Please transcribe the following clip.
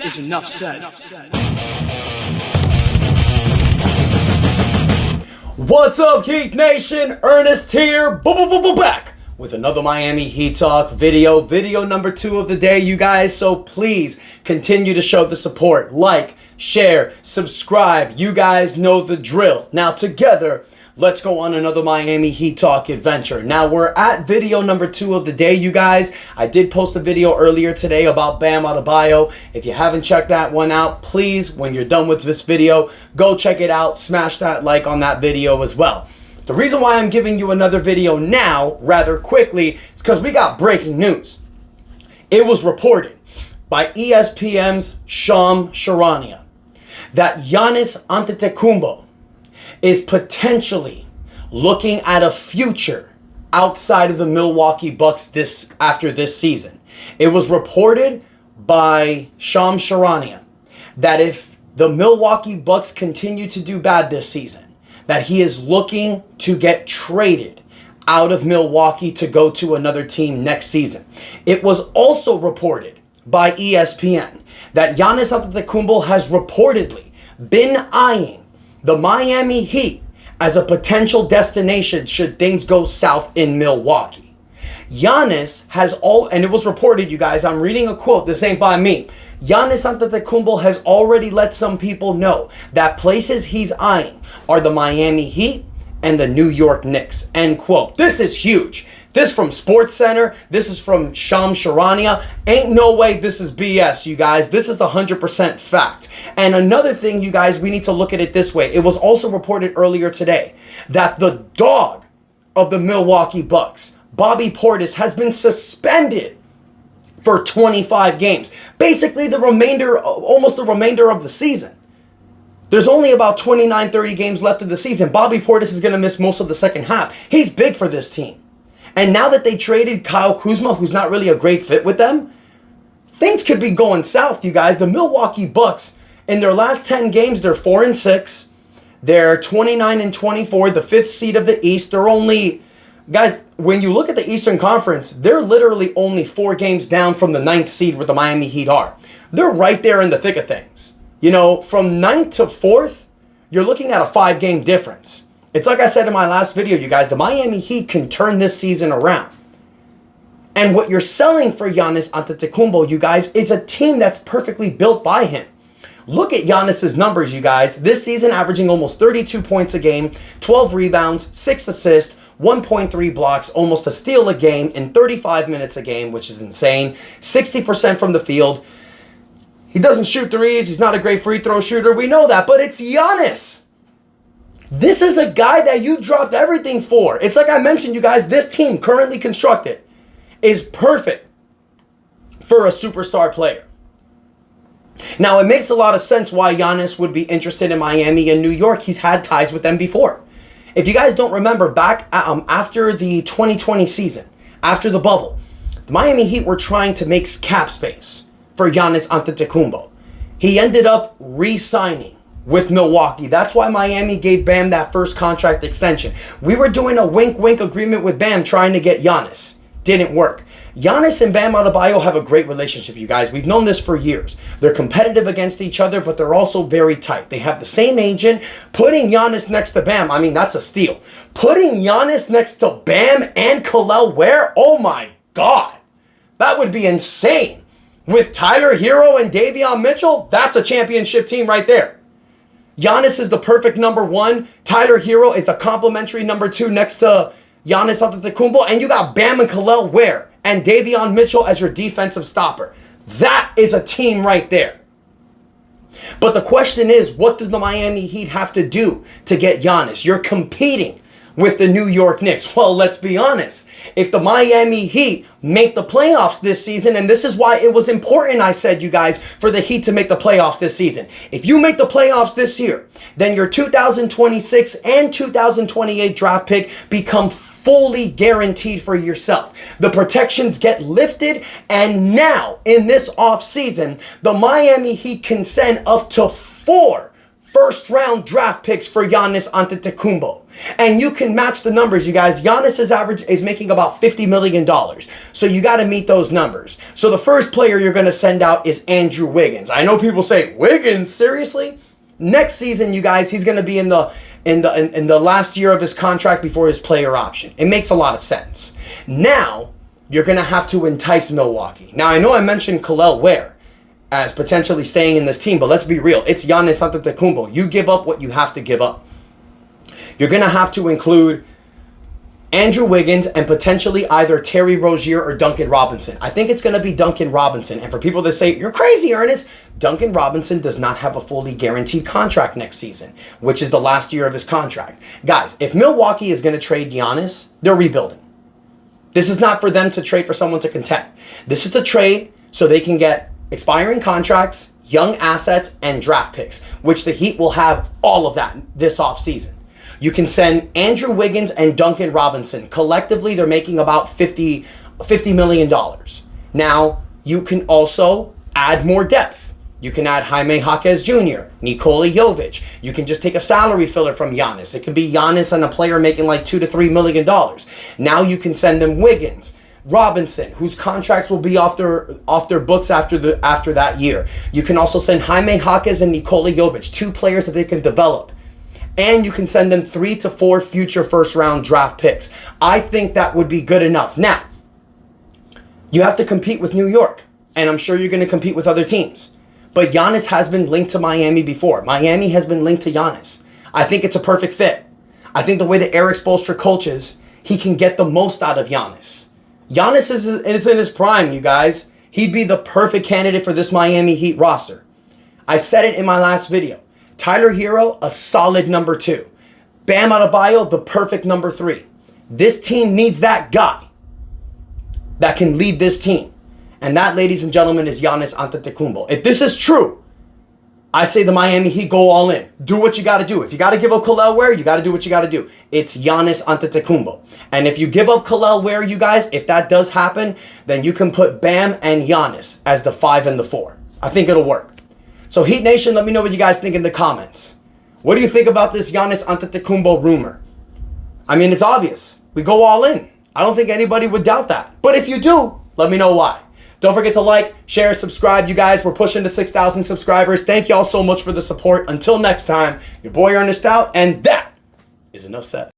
is enough said. What's up, Heat Nation? Ernest here, back with another Miami Heat Talk video number 2 of the day, you guys. So please continue to show the support. Like, share, subscribe. You guys know the drill. Now together, let's go on another Miami Heat Talk adventure. Now we're at video number 2 of the day, you guys. I did post a video earlier today about Bam Adebayo. If you haven't checked that one out, please, when you're done with this video, go check it out. Smash that like on that video as well. The reason why I'm giving you another video now, rather quickly, is because we got breaking news. It was reported by ESPN's Shams Charania that Giannis Antetokounmpo is potentially looking at a future outside of the Milwaukee Bucks after this season. It was reported by Shams Charania that if the Milwaukee Bucks continue to do bad this season, that he is looking to get traded out of Milwaukee to go to another team next season. It was also reported by ESPN that Giannis Antetokounmpo has reportedly been eyeing the Miami Heat as a potential destination should things go south in Milwaukee. Giannis has and it was reported, you guys, I'm reading a quote, this ain't by me. Giannis Antetokounmpo has already let some people know that places he's eyeing are the Miami Heat and the New York Knicks, end quote. This is huge. This from SportsCenter. This is from Shams Charania. Ain't no way this is BS, you guys. This is 100% fact. And another thing, you guys, we need to look at it this way. It was also reported earlier today that the dog of the Milwaukee Bucks, Bobby Portis, has been suspended for 25 games. Basically almost the remainder of the season. There's only about 29, 30 games left of the season. Bobby Portis is going to miss most of the second half. He's big for this team. And now that they traded Kyle Kuzma, who's not really a great fit with them, things could be going south, you guys. The Milwaukee Bucks, in their last 10 games, they're 4-6. They're 29-24, the 5th seed of the East. They're only, guys, when you look at the Eastern Conference, they're literally only 4 games down from the 9th seed where the Miami Heat are. They're right there in the thick of things. You know, from 9th to 4th, you're looking at a 5-game difference. It's like I said in my last video, you guys, the Miami Heat can turn this season around. And what you're selling for Giannis Antetokounmpo, you guys, is a team that's perfectly built by him. Look at Giannis's numbers, you guys. This season averaging almost 32 points a game, 12 rebounds, 6 assists, 1.3 blocks, almost a steal a game in 35 minutes a game, which is insane. 60% from the field. He doesn't shoot threes. He's not a great free throw shooter. We know that, but it's Giannis. This is a guy that you dropped everything for. It's like I mentioned, you guys, this team currently constructed is perfect for a superstar player. Now, it makes a lot of sense why Giannis would be interested in Miami and New York. He's had ties with them before. If you guys don't remember, back after the 2020 season, after the bubble, the Miami Heat were trying to make cap space for Giannis Antetokounmpo. He ended up re-signing with Milwaukee. That's why Miami gave Bam that first contract extension. We were doing a wink-wink agreement with Bam trying to get Giannis. Didn't work. Giannis and Bam Adebayo have a great relationship, you guys. We've known this for years. They're competitive against each other, but they're also very tight. They have the same agent. Putting Giannis next to Bam, I mean, that's a steal. Putting Giannis next to Bam and Kel'el Ware, oh my God. That would be insane. With Tyler Hero and Davion Mitchell, that's a championship team right there. Giannis is the perfect number 1. Tyler Hero is the complimentary number 2 next to Giannis Antetokounmpo. And you got Bam and Kel'el Ware and Davion Mitchell as your defensive stopper. That is a team right there. But the question is, what does the Miami Heat have to do to get Giannis? You're competing with the New York Knicks. Well, let's be honest. If the Miami Heat make the playoffs this season, and this is why it was important, I said, you guys, for the Heat to make the playoffs this season. If you make the playoffs this year, then your 2026 and 2028 draft pick become fully guaranteed for yourself. The protections get lifted, and now in this offseason, the Miami Heat can send up to 4 first-round draft picks for Giannis Antetokounmpo. And you can match the numbers, you guys. Giannis's average is making about $50 million. So you got to meet those numbers. So the first player you're going to send out is Andrew Wiggins. I know people say, Wiggins, seriously? Next season, you guys, he's going to be in the last year of his contract before his player option. It makes a lot of sense. Now, you're going to have to entice Milwaukee. Now, I know I mentioned Kel'el Ware as potentially staying in this team, but let's be real. It's Giannis Antetokounmpo. You give up what you have to give up. You're going to have to include Andrew Wiggins and potentially either Terry Rozier or Duncan Robinson. I think it's going to be Duncan Robinson. And for people that say, you're crazy, Ernest, Duncan Robinson does not have a fully guaranteed contract next season, which is the last year of his contract. Guys, if Milwaukee is going to trade Giannis, they're rebuilding. This is not for them to trade for someone to contend. This is the trade so they can get expiring contracts, young assets, and draft picks, which the Heat will have all of that this offseason. You can send Andrew Wiggins and Duncan Robinson. Collectively, they're making about $50 million. Now, you can also add more depth. You can add Jaime Jaquez Jr., Nikola Jovic. You can just take a salary filler from Giannis. It could be Giannis and a player making like $2 to $3 million. Now you can send them Wiggins, Robinson, whose contracts will be off their books after that year. You can also send Jaime Jaquez and Nikola Jovic, two players that they can develop. And you can send them 3 to 4 future first-round draft picks. I think that would be good enough. Now, you have to compete with New York, and I'm sure you're going to compete with other teams. But Giannis has been linked to Miami before. Miami has been linked to Giannis. I think it's a perfect fit. I think the way that Eric Spoelstra coaches, he can get the most out of Giannis. Giannis is in his prime, you guys. He'd be the perfect candidate for this Miami Heat roster. I said it in my last video. Tyler Hero, a solid number 2. Bam Adebayo, the perfect number 3. This team needs that guy that can lead this team. And that, ladies and gentlemen, is Giannis Antetokounmpo. If this is true, I say the Miami Heat go all in. Do what you got to do. If you got to give up Kel'el Ware, you got to do what you got to do. It's Giannis Antetokounmpo. And if you give up Kel'el Ware, you guys, if that does happen, then you can put Bam and Giannis as the 5 and the 4. I think it'll work. So Heat Nation, let me know what you guys think in the comments. What do you think about this Giannis Antetokounmpo rumor? I mean, it's obvious. We go all in. I don't think anybody would doubt that. But if you do, let me know why. Don't forget to like, share, subscribe. You guys, we're pushing to 6,000 subscribers. Thank you all so much for the support. Until next time, your boy Ernest out, and that is enough said.